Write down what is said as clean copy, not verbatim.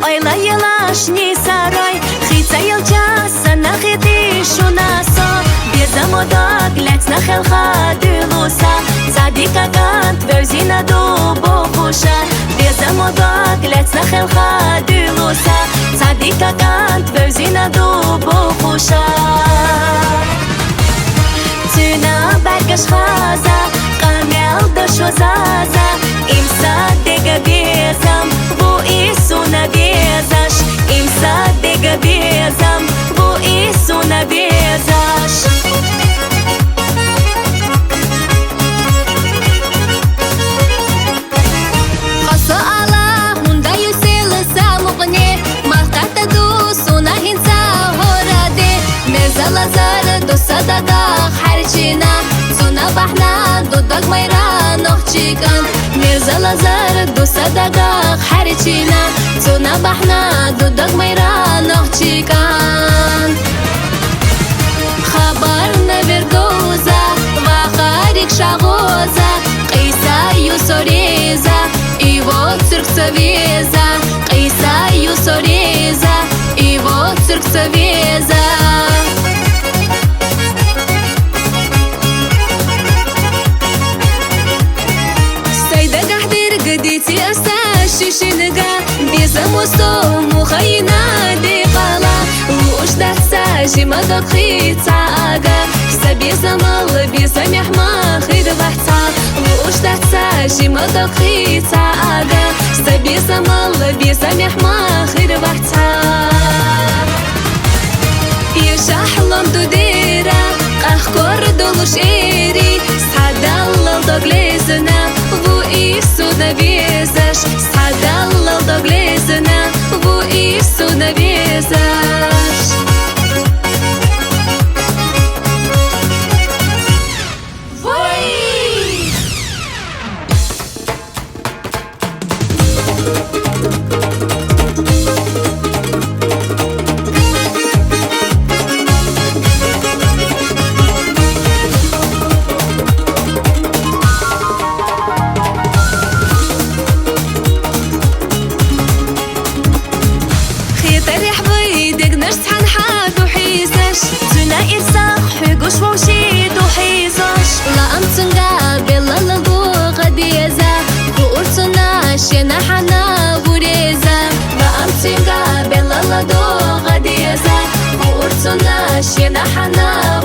Ойла елашни сарай, хица елчаса на хити шунаса, безамода глядь на хелха дылуса, цадика гант вевзина до бохуша, безамода глядь на хелха дылуса, цадика гант вевзина до бохуша. Тюна баргаш хаза, камел до шозаза, имса дега безам, бу ису навезаш, имса дега безам, бу ису навезаш. Хаса ала хундаю селса мугне, махката ду суна хинса хораде, мезалазар до садага харчина, суна бахна до дагмайра нохчикан, мезалазар до садага харчина, суна бахна до дагмайра нохчикан. Хабар навердоза, вахарик шагоза, қиса юсореза, его циркцавеза, қиса юсореза, его циркцавеза. شنقا بيزموسو مخينا ديقالا وشدح ساجي مدقخي تعاقا سبي زمال بيزميح ما خير بحتا وشدح ساجي مدقخي تعاقا سبي زمال بيزميح ما خير بحتا يشحلم دوديرا قخكور دولوش إيري سعدالله دوغليزنا وإيسو نبيزاش سعدالله دوغليزنا وإيسو نبيزاش. Шена хана